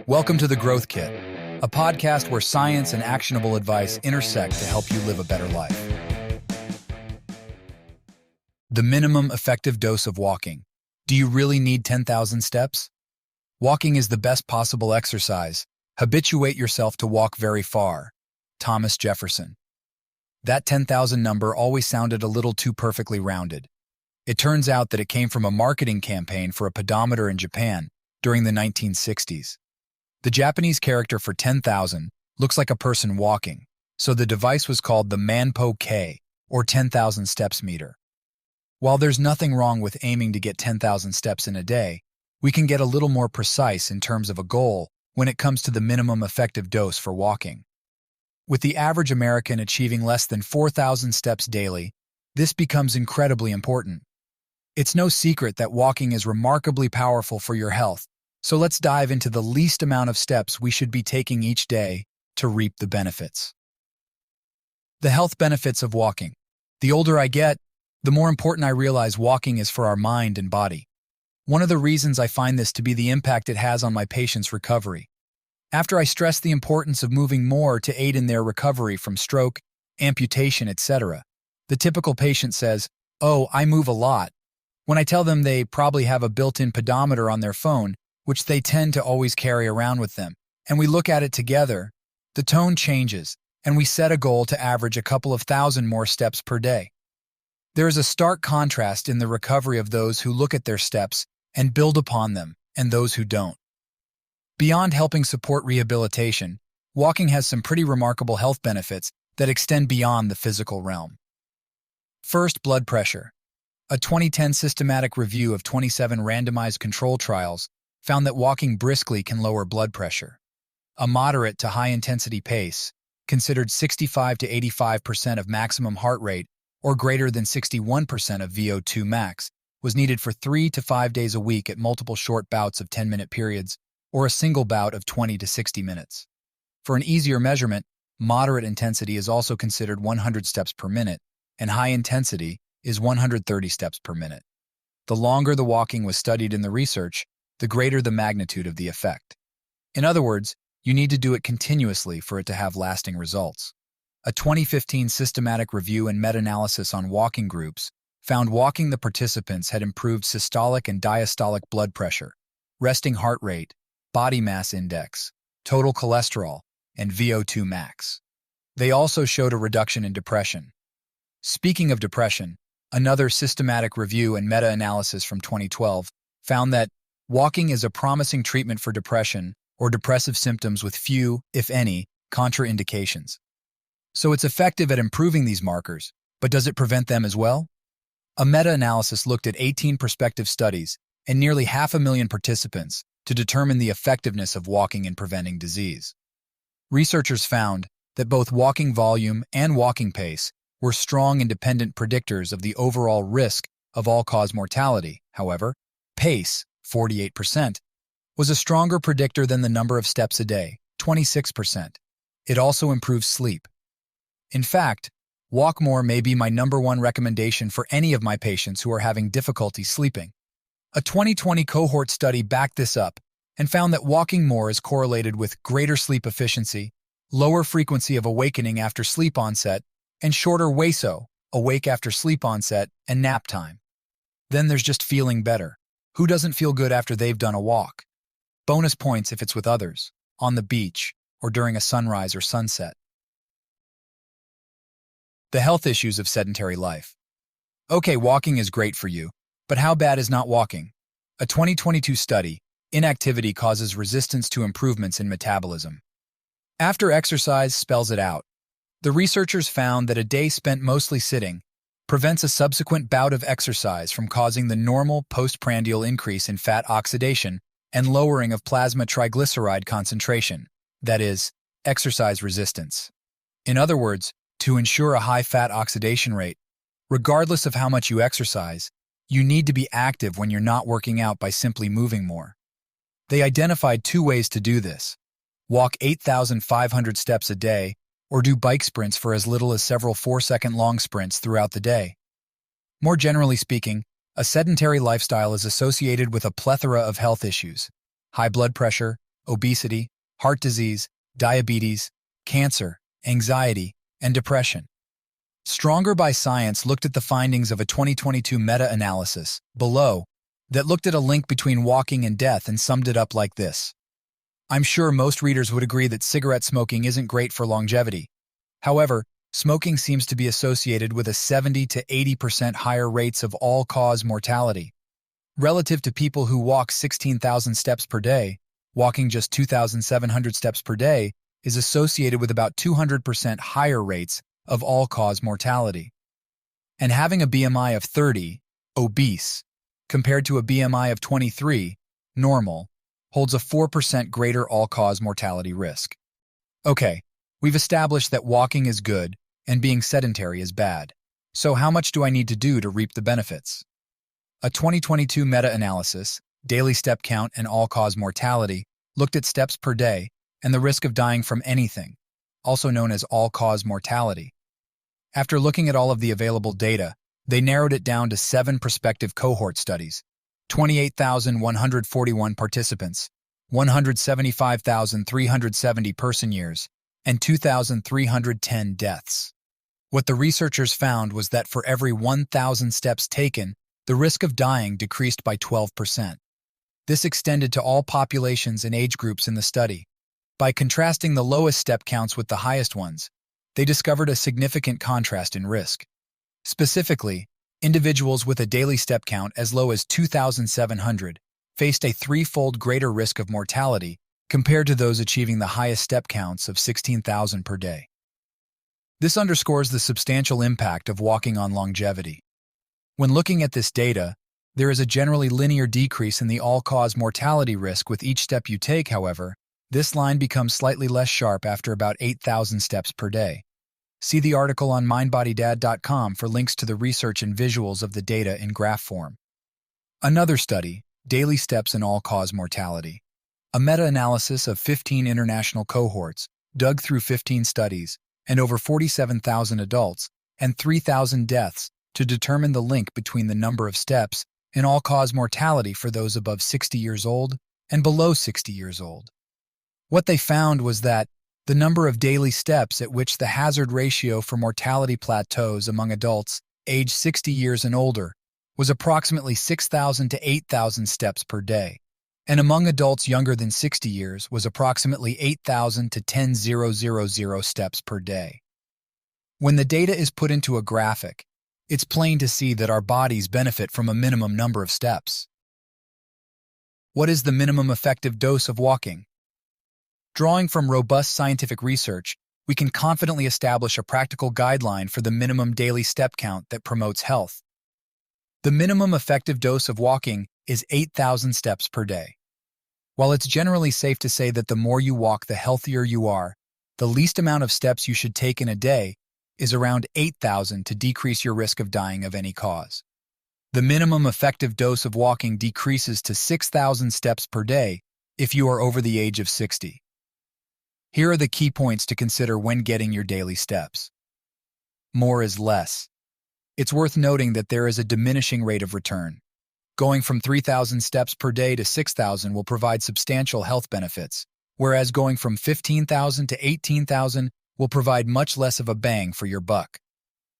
Welcome to The Growth Kit, a podcast where science and actionable advice intersect to help you live a better life. The minimum effective dose of walking. Do you really need 10,000 steps? Walking is the best possible exercise. Habituate yourself to walk very far. Thomas Jefferson. That 10,000 number always sounded a little too perfectly rounded. It turns out that it came from a marketing campaign for a pedometer in Japan during the 1960s. The Japanese character for 10,000 looks like a person walking, so the device was called the MindBodyDad, or 10,000 steps meter. While there's nothing wrong with aiming to get 10,000 steps in a day, we can get a little more precise in terms of a goal when it comes to the minimum effective dose for walking. With the average American achieving less than 4,000 steps daily, this becomes incredibly important. It's no secret that walking is remarkably powerful for your health, so let's dive into the least amount of steps we should be taking each day to reap the benefits. The health benefits of walking. The older I get, the more important I realize walking is for our mind and body. One of the reasons I find this to be the impact it has on my patients' recovery. After I stress the importance of moving more to aid in their recovery from stroke, amputation, etc., the typical patient says, "Oh, I move a lot." When I tell them they probably have a built-in pedometer on their phone, which they tend to always carry around with them, and we look at it together, the tone changes, and we set a goal to average a couple of thousand more steps per day. There is a stark contrast in the recovery of those who look at their steps and build upon them, and those who don't. Beyond helping support rehabilitation, walking has some pretty remarkable health benefits that extend beyond the physical realm. First, blood pressure. A 2010 systematic review of 27 randomized control trials found that walking briskly can lower blood pressure. A moderate to high-intensity pace, considered 65 to 85% of maximum heart rate or greater than 61% of VO2 max, was needed for 3 to 5 days a week at multiple short bouts of 10-minute periods or a single bout of 20 to 60 minutes. For an easier measurement, moderate intensity is also considered 100 steps per minute, and high intensity is 130 steps per minute. The longer the walking was studied in the research, the greater the magnitude of the effect. In other words, you need to do it continuously for it to have lasting results. A 2015 systematic review and meta-analysis on walking groups found walking the participants had improved systolic and diastolic blood pressure, resting heart rate, body mass index, total cholesterol, and VO2 max. They also showed a reduction in depression. Speaking of depression, another systematic review and meta-analysis from 2012 found that walking is a promising treatment for depression or depressive symptoms with few, if any, contraindications. So it's effective at improving these markers, but does it prevent them as well? A meta-analysis looked at 18 prospective studies and nearly 500,000 participants to determine the effectiveness of walking in preventing disease. Researchers found that both walking volume and walking pace were strong independent predictors of the overall risk of all-cause mortality. However, pace, 48%, was a stronger predictor than the number of steps a day, 26%. It also improves sleep. In fact, walk more may be my #1 recommendation for any of my patients who are having difficulty sleeping. A 2020 cohort study backed this up and found that walking more is correlated with greater sleep efficiency, lower frequency of awakening after sleep onset, and shorter WASO, awake after sleep onset, and nap time. Then there's just feeling better. Who doesn't feel good after they've done a walk? Bonus points if it's with others, on the beach, or during a sunrise or sunset. The health issues of sedentary life. Okay, walking is great for you, but how bad is not walking? A 2022 study, inactivity causes resistance to improvements in metabolism. After exercise spells it out. The researchers found that a day spent mostly sitting prevents a subsequent bout of exercise from causing the normal postprandial increase in fat oxidation and lowering of plasma triglyceride concentration, that is, exercise resistance. In other words, to ensure a high fat oxidation rate, regardless of how much you exercise, you need to be active when you're not working out by simply moving more. They identified 2 ways to do this: walk 8,500 steps a day, or do bike sprints for as little as several 4-second long sprints throughout the day. More generally speaking, a sedentary lifestyle is associated with a plethora of health issues: high blood pressure, obesity, heart disease, diabetes, cancer, anxiety, and depression. Stronger by Science looked at the findings of a 2022 meta-analysis, below, that looked at a link between walking and death and summed it up like this. I'm sure most readers would agree that cigarette smoking isn't great for longevity. However, smoking seems to be associated with a 70 to 80% higher rates of all-cause mortality. Relative to people who walk 16,000 steps per day, walking just 2,700 steps per day is associated with about 200% higher rates of all-cause mortality. And having a BMI of 30, obese, compared to a BMI of 23, normal, holds a 4% greater all-cause mortality risk. Okay, we've established that walking is good and being sedentary is bad. So how much do I need to do to reap the benefits? A 2022 meta-analysis, daily step count and all-cause mortality, looked at steps per day and the risk of dying from anything, also known as all-cause mortality. After looking at all of the available data, they narrowed it down to 7 prospective cohort studies, 28,141 participants, 175,370 person years, and 2,310 deaths. What the researchers found was that for every 1,000 steps taken, the risk of dying decreased by 12%. This extended to all populations and age groups in the study. By contrasting the lowest step counts with the highest ones, they discovered a significant contrast in risk. Specifically, individuals with a daily step count as low as 2,700 faced a 3-fold greater risk of mortality compared to those achieving the highest step counts of 16,000 per day. This underscores the substantial impact of walking on longevity. When looking at this data, there is a generally linear decrease in the all-cause mortality risk with each step you take. However, this line becomes slightly less sharp after about 8,000 steps per day. See the article on MindBodyDad.com for links to the research and visuals of the data in graph form. Another study, Daily Steps and All-Cause Mortality. A meta-analysis of 15 international cohorts, dug through 15 studies, and over 47,000 adults, and 3,000 deaths to determine the link between the number of steps and all-cause mortality for those above 60 years old and below 60 years old. What they found was that the number of daily steps at which the hazard ratio for mortality plateaus among adults aged 60 years and older was approximately 6,000 to 8,000 steps per day, and among adults younger than 60 years was approximately 8,000 to 10,000 steps per day. When the data is put into a graphic, it's plain to see that our bodies benefit from a minimum number of steps. What is the minimum effective dose of walking? Drawing from robust scientific research, we can confidently establish a practical guideline for the minimum daily step count that promotes health. The minimum effective dose of walking is 8,000 steps per day. While it's generally safe to say that the more you walk, the healthier you are, the least amount of steps you should take in a day is around 8,000 to decrease your risk of dying of any cause. The minimum effective dose of walking decreases to 6,000 steps per day if you are over the age of 60. Here are the key points to consider when getting your daily steps. More is less. It's worth noting that there is a diminishing rate of return. Going from 3,000 steps per day to 6,000 will provide substantial health benefits, whereas going from 15,000 to 18,000 will provide much less of a bang for your buck.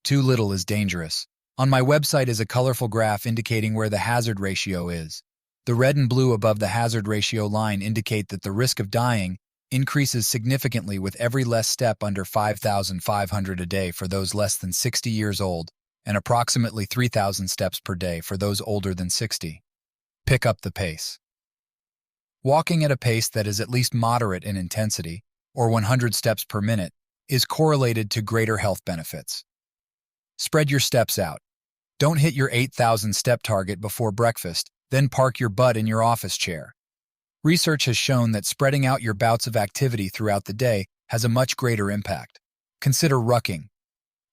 Too little is dangerous. On my website is a colorful graph indicating where the hazard ratio is. The red and blue above the hazard ratio line indicate that the risk of dying increases significantly with every less step under 5,500 a day for those less than 60 years old, and approximately 3,000 steps per day for those older than 60. Pick up the pace. Walking at a pace that is at least moderate in intensity, or 100 steps per minute, is correlated to greater health benefits. Spread your steps out. Don't hit your 8,000 step target before breakfast, then park your butt in your office chair. Research has shown that spreading out your bouts of activity throughout the day has a much greater impact. Consider rucking.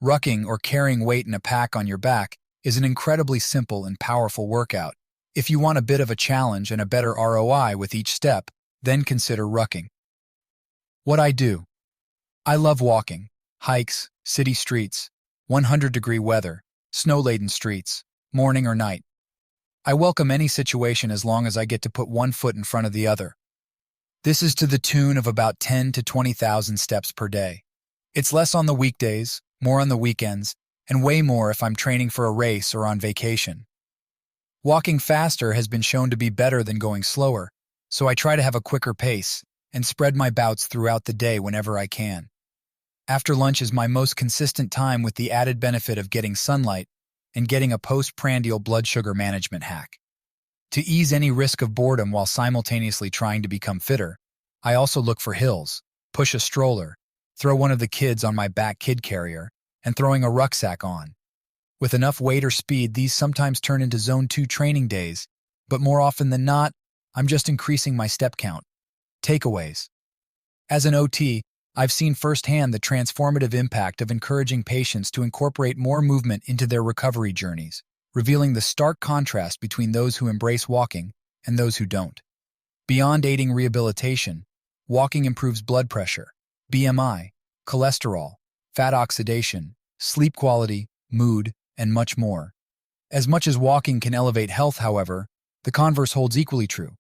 Rucking, or carrying weight in a pack on your back, is an incredibly simple and powerful workout. If you want a bit of a challenge and a better ROI with each step, then consider rucking. What I do. I love walking, hikes, city streets, 100-degree weather, snow-laden streets, morning or night. I welcome any situation as long as I get to put one foot in front of the other. This is to the tune of about 10 to 20,000 steps per day. It's less on the weekdays, more on the weekends, and way more if I'm training for a race or on vacation. Walking faster has been shown to be better than going slower, so I try to have a quicker pace and spread my bouts throughout the day whenever I can. After lunch is my most consistent time, with the added benefit of getting sunlight and getting a postprandial blood sugar management hack. To ease any risk of boredom while simultaneously trying to become fitter, I also look for hills, push a stroller, throw one of the kids on my back kid carrier, and throwing a rucksack on. With enough weight or speed, these sometimes turn into Zone 2 training days, but more often than not, I'm just increasing my step count. Takeaways. As an OT, I've seen firsthand the transformative impact of encouraging patients to incorporate more movement into their recovery journeys, revealing the stark contrast between those who embrace walking and those who don't. Beyond aiding rehabilitation, walking improves blood pressure, BMI, cholesterol, fat oxidation, sleep quality, mood, and much more. As much as walking can elevate health, however, the converse holds equally true.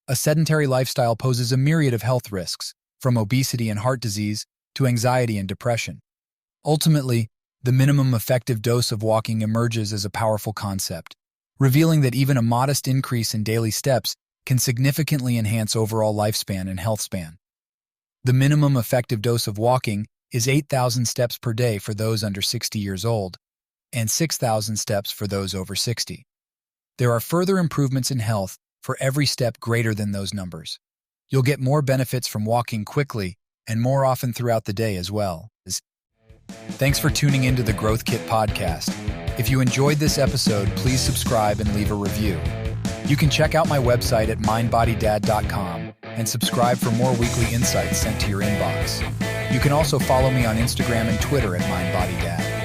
A sedentary lifestyle poses a myriad of health risks, from obesity and heart disease to anxiety and depression. Ultimately, the minimum effective dose of walking emerges as a powerful concept, revealing that even a modest increase in daily steps can significantly enhance overall lifespan and health span. The minimum effective dose of walking is 8,000 steps per day for those under 60 years old and 6,000 steps for those over 60. There are further improvements in health for every step greater than those numbers. You'll get more benefits from walking quickly and more often throughout the day as well. Thanks for tuning into the Growth Kit podcast. If you enjoyed this episode, please subscribe and leave a review. You can check out my website at MindBodyDad.com and subscribe for more weekly insights sent to your inbox. You can also follow me on Instagram and Twitter at MindBodyDad.